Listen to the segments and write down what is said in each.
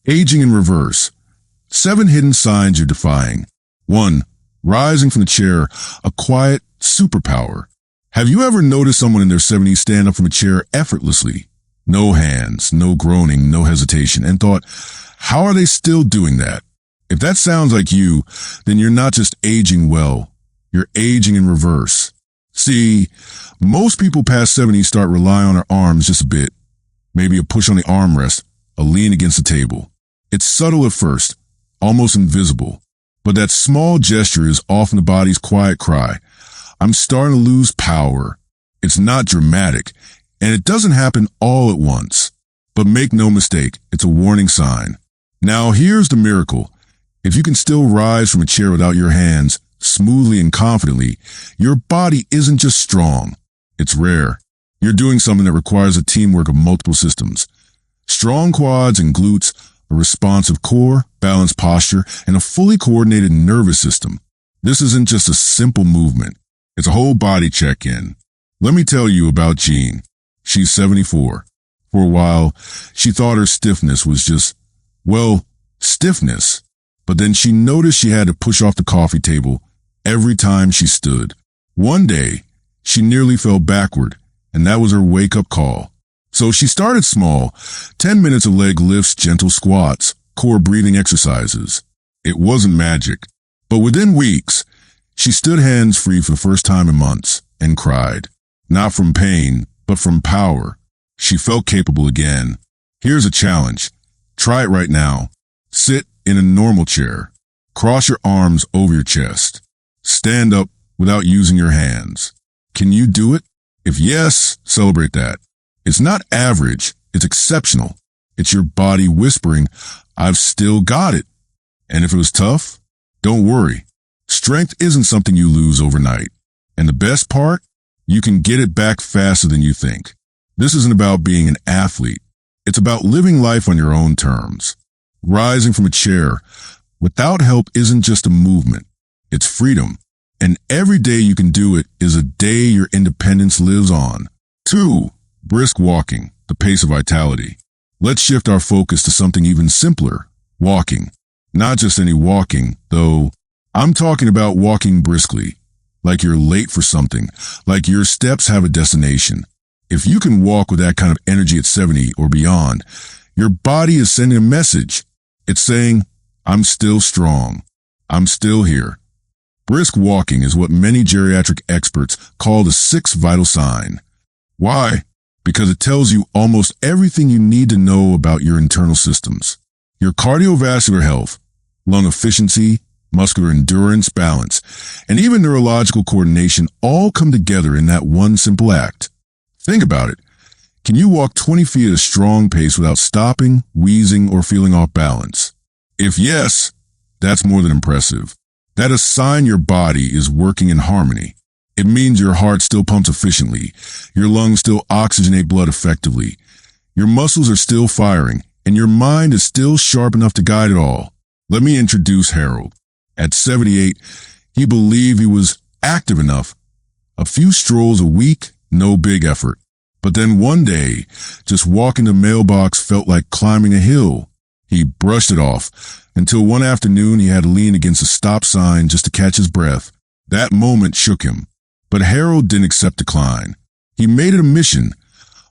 Aging in reverse. 7 hidden signs you're defying. 1. Rising from the chair, a quiet superpower. Have you ever noticed someone in their 70s stand up from a chair effortlessly? No hands, no groaning, no hesitation, and thought, how are they still doing that? If that sounds like you, then you're not just aging well, you're aging in reverse. See, most people past 70 start relying on their arms just a bit. Maybe a push on the armrest, a lean against the table. It's subtle at first, almost invisible. But that small gesture is often the body's quiet cry. I'm starting to lose power. It's not dramatic, and it doesn't happen all at once. But make no mistake, it's a warning sign. Now here's the miracle. If you can still rise from a chair without your hands, smoothly and confidently, your body isn't just strong. It's rare. You're doing something that requires a teamwork of multiple systems. Strong quads and glutes, a responsive core, balanced posture, and a fully coordinated nervous system. This isn't just a simple movement. It's a whole body check-in. Let me tell you about Jean. She's 74. For a while, she thought her stiffness was just, well, stiffness. But then she noticed she had to push off the coffee table every time she stood. One day, she nearly fell backward, and that was her wake-up call. So she started small, 10 minutes of leg lifts, gentle squats, core breathing exercises. It wasn't magic, but within weeks, she stood hands-free for the first time in months and cried. Not from pain, but from power. She felt capable again. Here's a challenge. Try it right now. Sit in a normal chair. Cross your arms over your chest. Stand up without using your hands. Can you do it? If yes, celebrate that. It's not average, it's exceptional. It's your body whispering, I've still got it. And if it was tough, don't worry. Strength isn't something you lose overnight. And the best part, you can get it back faster than you think. This isn't about being an athlete. It's about living life on your own terms. Rising from a chair without help isn't just a movement. It's freedom. And every day you can do it is a day your independence lives on. 2. Brisk walking, the pace of vitality. Let's shift our focus to something even simpler, walking. Not just any walking, though. I'm talking about walking briskly, like you're late for something, like your steps have a destination. If you can walk with that kind of energy at 70 or beyond, your body is sending a message. It's saying, I'm still strong. I'm still here. Brisk walking is what many geriatric experts call the 6th vital sign. Why? Because it tells you almost everything you need to know about your internal systems. Your cardiovascular health, lung efficiency, muscular endurance, balance, and even neurological coordination all come together in that one simple act. Think about it. Can you walk 20 feet at a strong pace without stopping, wheezing, or feeling off balance? If yes, that's more than impressive. That is a sign your body is working in harmony. It means your heart still pumps efficiently, your lungs still oxygenate blood effectively, your muscles are still firing, and your mind is still sharp enough to guide it all. Let me introduce Harold. At 78, he believed he was active enough. A few strolls a week, no big effort. But then one day, just walking the mailbox felt like climbing a hill. He brushed it off, until one afternoon he had to lean against a stop sign just to catch his breath. That moment shook him. But Harold didn't accept decline. He made it a mission.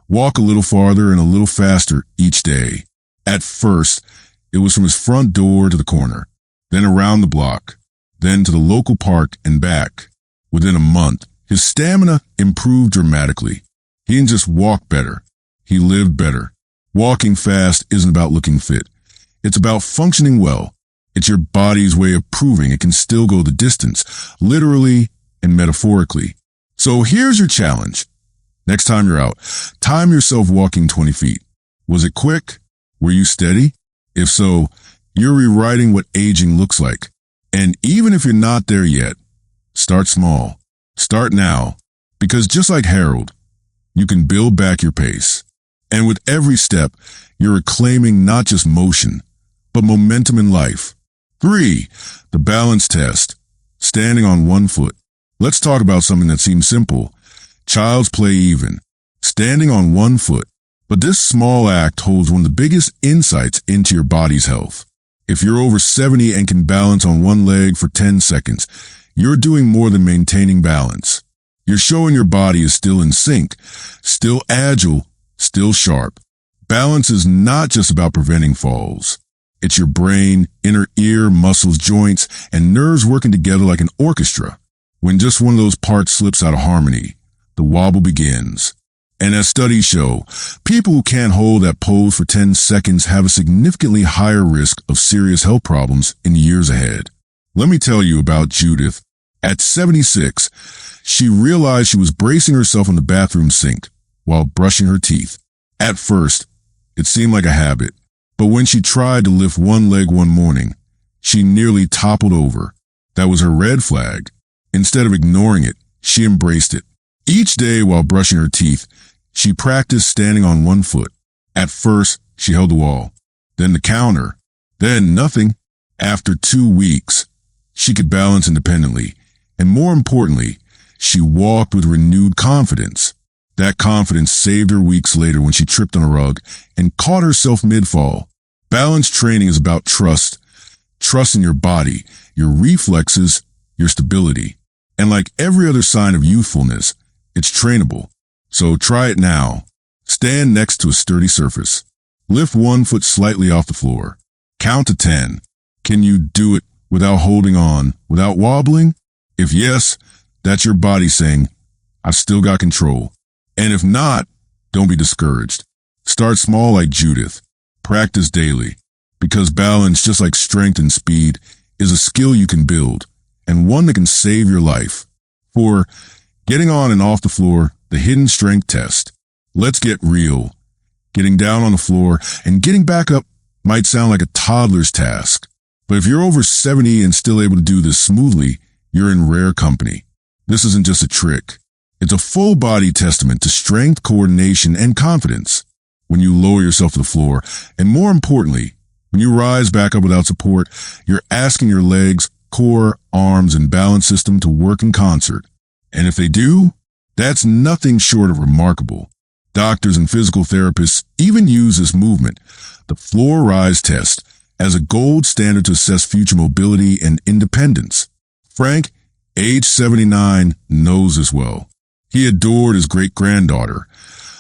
Walk a little farther and a little faster each day. At first, it was from his front door to the corner, then around the block, then to the local park and back. Within a month, his stamina improved dramatically. He didn't just walk better. He lived better. Walking fast isn't about looking fit. It's about functioning well. It's your body's way of proving it can still go the distance, literally and metaphorically. So here's your challenge. Next time you're out, time yourself walking 20 feet. Was it quick? Were you steady? If so, you're rewriting what aging looks like. And even if you're not there yet, start small. Start now. Because just like Harold, you can build back your pace. And with every step, you're reclaiming not just motion, but momentum in life. 3. The balance test. Standing on one foot. Let's talk about something that seems simple. Child's play even. Standing on one foot. But this small act holds one of the biggest insights into your body's health. If you're over 70 and can balance on one leg for 10 seconds, you're doing more than maintaining balance. You're showing your body is still in sync, still agile, still sharp. Balance is not just about preventing falls. It's your brain, inner ear, muscles, joints, and nerves working together like an orchestra. When just one of those parts slips out of harmony, the wobble begins. And as studies show, people who can't hold that pose for 10 seconds have a significantly higher risk of serious health problems in the years ahead. Let me tell you about Judith. At 76, she realized she was bracing herself on the bathroom sink while brushing her teeth. At first, it seemed like a habit, but when she tried to lift one leg one morning, she nearly toppled over. That was her red flag. Instead of ignoring it, she embraced it. Each day while brushing her teeth, she practiced standing on one foot. At first, she held the wall, then the counter, then nothing. After 2 weeks, she could balance independently, and more importantly, she walked with renewed confidence. That confidence saved her weeks later when she tripped on a rug and caught herself mid-fall. Balance training is about trust in your body, your reflexes, your stability. And like every other sign of youthfulness, it's trainable. So try it now. Stand next to a sturdy surface. Lift one foot slightly off the floor. Count to 10. Can you do it without holding on, without wobbling? If yes, that's your body saying, I've still got control. And if not, don't be discouraged. Start small like Judith. Practice daily. Because balance, just like strength and speed, is a skill you can build, and one that can save your life. For getting on and off the floor, the hidden strength test. Let's get real. Getting down on the floor and getting back up might sound like a toddler's task. But if you're over 70 and still able to do this smoothly, you're in rare company. This isn't just a trick. It's a full body testament to strength, coordination, and confidence. When you lower yourself to the floor, and more importantly, when you rise back up without support, you're asking your legs, core, arms, and balance system to work in concert. And if they do, that's nothing short of remarkable. Doctors and physical therapists even use this movement, the floor rise test, as a gold standard to assess future mobility and independence. Frank, age 79, knows this well. He adored his great-granddaughter,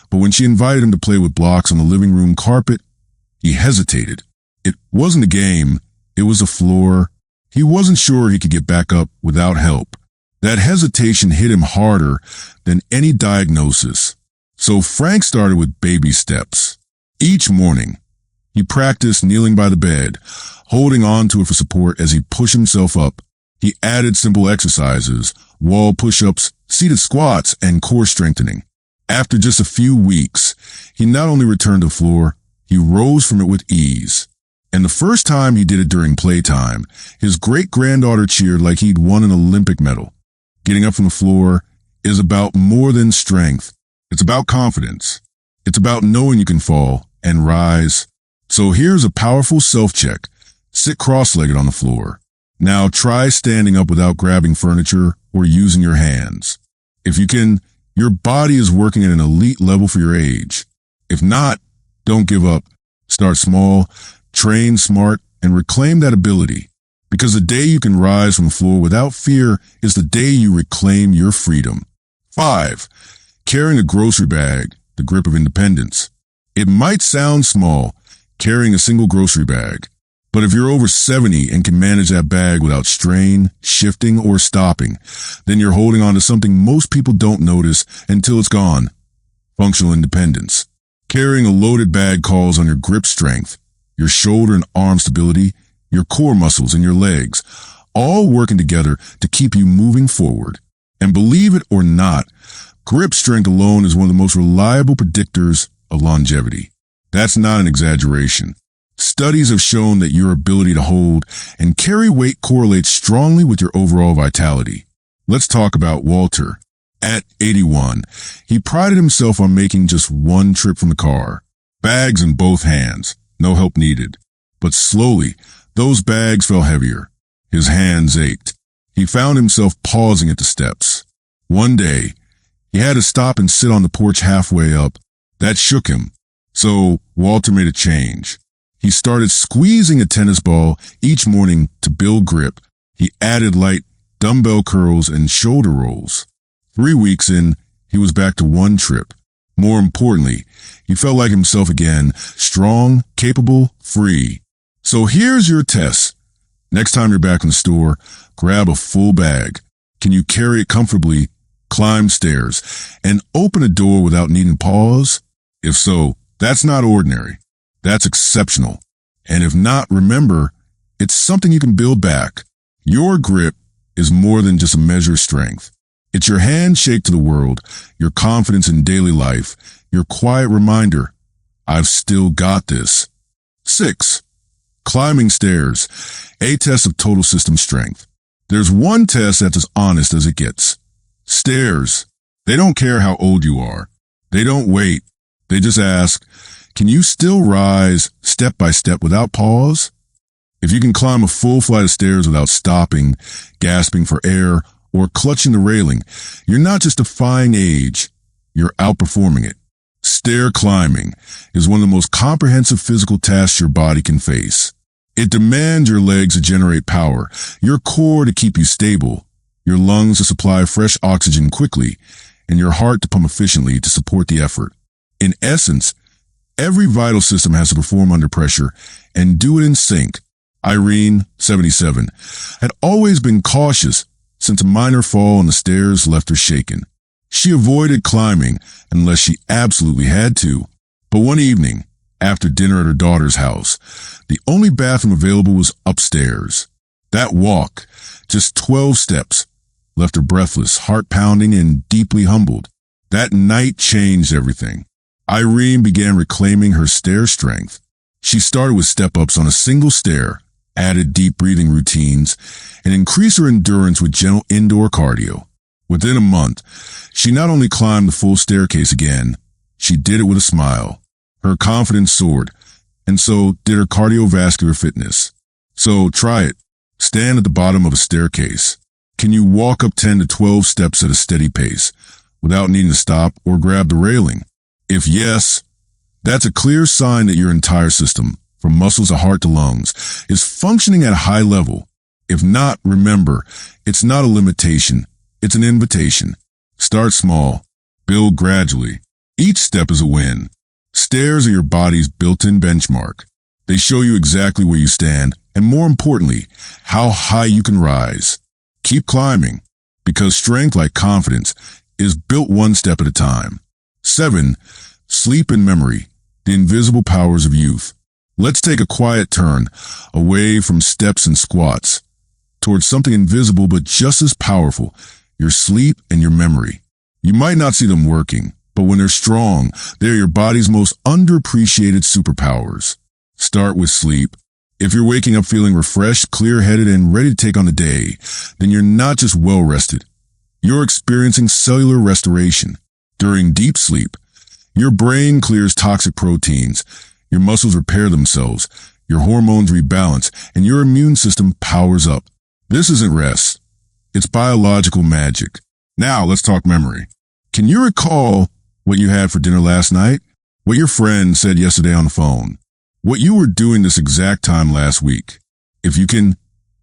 but when she invited him to play with blocks on the living room carpet, he hesitated. It wasn't a game, it was a floor. He wasn't sure he could get back up without help. That hesitation hit him harder than any diagnosis. So Frank started with baby steps. Each morning, he practiced kneeling by the bed, holding on to it for support as he pushed himself up. He added simple exercises, wall push-ups, seated squats, and core strengthening. After just a few weeks, he not only returned to the floor, he rose from it with ease. And the first time he did it during playtime, his great-granddaughter cheered like he'd won an Olympic medal. Getting up from the floor is about more than strength. It's about confidence. It's about knowing you can fall and rise. So here's a powerful self-check. Sit cross-legged on the floor. Now try standing up without grabbing furniture or using your hands. If you can, your body is working at an elite level for your age. If not, don't give up. Start small, train smart, and reclaim that ability. Because the day you can rise from the floor without fear is the day you reclaim your freedom. 5. Carrying a grocery bag, the grip of independence. It might sound small, carrying a single grocery bag. But if you're over 70 and can manage that bag without strain, shifting, or stopping, then you're holding on to something most people don't notice until it's gone. Functional independence. Carrying a loaded bag calls on your grip strength, your shoulder and arm stability, your core muscles, and your legs, all working together to keep you moving forward. And believe it or not, grip strength alone is one of the most reliable predictors of longevity. That's not an exaggeration. Studies have shown that your ability to hold and carry weight correlates strongly with your overall vitality. Let's talk about Walter. At 81, he prided himself on making just one trip from the car. Bags in both hands, no help needed. But slowly, those bags felt heavier. His hands ached. He found himself pausing at the steps. One day, he had to stop and sit on the porch halfway up. That shook him. So Walter made a change. He started squeezing a tennis ball each morning to build grip. He added light dumbbell curls and shoulder rolls. 3 weeks in, he was back to one trip. More importantly, he felt like himself again, strong, capable, free. So here's your test. Next time you're back in the store, grab a full bag. Can you carry it comfortably, climb stairs, and open a door without needing pause? If so, that's not ordinary. That's exceptional. And if not, remember, it's something you can build back. Your grip is more than just a measure of strength. It's your handshake to the world, your confidence in daily life, your quiet reminder, I've still got this. 6. Climbing stairs, a test of total system strength. There's one test that's as honest as it gets. Stairs. They don't care how old you are. They don't wait. They just ask, can you still rise step by step without pause? If you can climb a full flight of stairs without stopping, gasping for air, or clutching the railing, you're not just defying age, you're outperforming it. Stair climbing is one of the most comprehensive physical tasks your body can face. It demands your legs to generate power, your core to keep you stable, your lungs to supply fresh oxygen quickly, and your heart to pump efficiently to support the effort. In essence, every vital system has to perform under pressure and do it in sync. Irene, 77, had always been cautious since a minor fall on the stairs left her shaken. She avoided climbing unless she absolutely had to. But one evening, after dinner at her daughter's house, the only bathroom available was upstairs. That walk, just 12 steps, left her breathless, heart pounding, and deeply humbled. That night changed everything. Irene began reclaiming her stair strength. She started with step-ups on a single stair, added deep breathing routines, and increased her endurance with gentle indoor cardio. Within a month, she not only climbed the full staircase again, she did it with a smile. Her confidence soared, and so did her cardiovascular fitness. So try it. Stand at the bottom of a staircase. Can you walk up 10 to 12 steps at a steady pace without needing to stop or grab the railing? If yes, that's a clear sign that your entire system, from muscles to heart to lungs, is functioning at a high level. If not, remember, it's not a limitation, it's an invitation. Start small, build gradually. Each step is a win. Stairs are your body's built-in benchmark. They show you exactly where you stand, and more importantly, how high you can rise. Keep climbing, because strength, like confidence, is built one step at a time. 7. Sleep and memory, the invisible powers of youth. Let's take a quiet turn away from steps and squats towards something invisible but just as powerful, your sleep and your memory. You might not see them working, but when they're strong, they're your body's most underappreciated superpowers. Start with sleep. If you're waking up feeling refreshed, clear-headed, and ready to take on the day, then you're not just well-rested. You're experiencing cellular restoration. During deep sleep, your brain clears toxic proteins, your muscles repair themselves, your hormones rebalance, and your immune system powers up. This isn't rest. It's biological magic. Now let's talk memory. Can you recall what you had for dinner last night? What your friend said yesterday on the phone? What you were doing this exact time last week? If you can,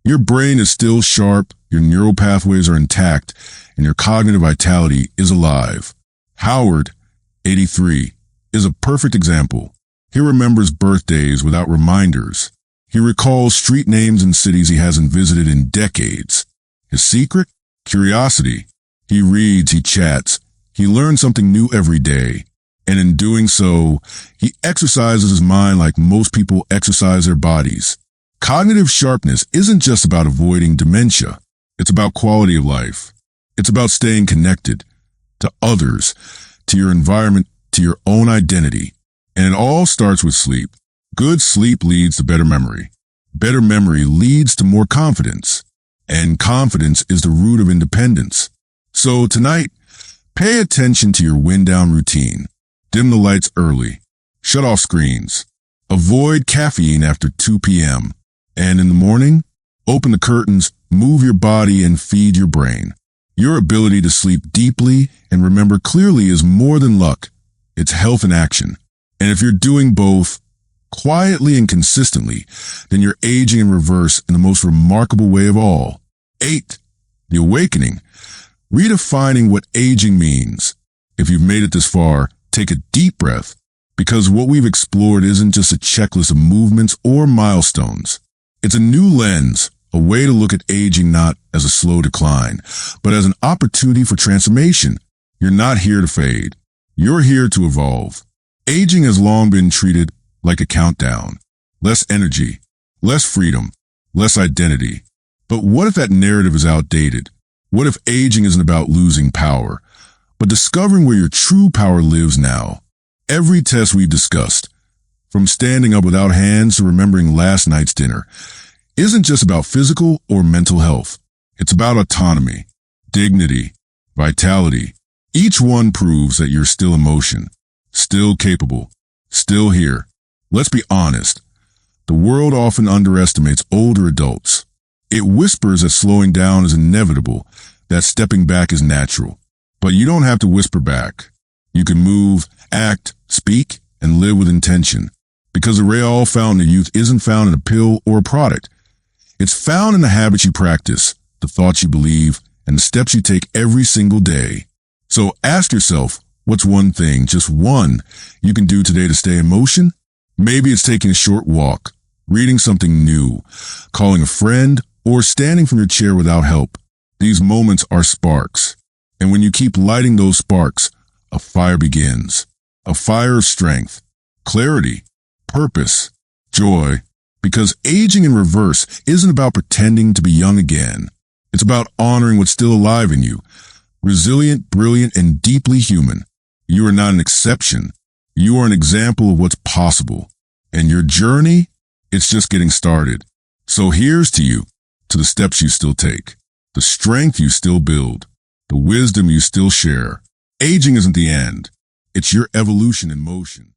your brain is still sharp, your neural pathways are intact, and your cognitive vitality is alive. Howard, 83, is a perfect example. He remembers birthdays without reminders. He recalls street names and cities he hasn't visited in decades. His secret? Curiosity. He reads, he chats, he learns something new every day. And in doing so, he exercises his mind like most people exercise their bodies. Cognitive sharpness isn't just about avoiding dementia. It's about quality of life. It's about staying connected to others, to your environment, to your own identity. And it all starts with sleep. Good sleep leads to better memory. Better memory leads to more confidence. And confidence is the root of independence. So tonight, pay attention to your wind-down routine. Dim the lights early. Shut off screens. Avoid caffeine after 2 p.m. And in the morning, open the curtains, move your body, and feed your brain. Your ability to sleep deeply and remember clearly is more than luck. It's health in action. And if you're doing both quietly and consistently, then you're aging in reverse in the most remarkable way of all. 8. The awakening. Redefining what aging means. If you've made it this far, take a deep breath, because what we've explored isn't just a checklist of movements or milestones. It's a new lens, a way to look at aging not as a slow decline, but as an opportunity for transformation. You're not here to fade. You're here to evolve. Aging has long been treated like a countdown. Less energy, less freedom, less identity. But what if that narrative is outdated? What if aging isn't about losing power, but discovering where your true power lives now? Every test we've discussed, from standing up without hands to remembering last night's dinner, isn't just about physical or mental health. It's about autonomy, dignity, vitality. Each one proves that you're still in motion, still capable, still here. Let's be honest. The world often underestimates older adults. It whispers that slowing down is inevitable, that stepping back is natural. But you don't have to whisper back. You can move, act, speak, and live with intention. Because the real found in youth isn't found in a pill or a product. It's found in the habits you practice, the thoughts you believe, and the steps you take every single day. So ask yourself, what's one thing, just one, you can do today to stay in motion? Maybe it's taking a short walk, reading something new, calling a friend, or standing from your chair without help. These moments are sparks. And when you keep lighting those sparks, a fire begins. A fire of strength, clarity, purpose, joy. Because aging in reverse isn't about pretending to be young again. It's about honoring what's still alive in you. Resilient, brilliant, and deeply human. You are not an exception. You are an example of what's possible. And your journey, it's just getting started. So here's to you, to the steps you still take, the strength you still build, the wisdom you still share. Aging isn't the end. It's your evolution in motion.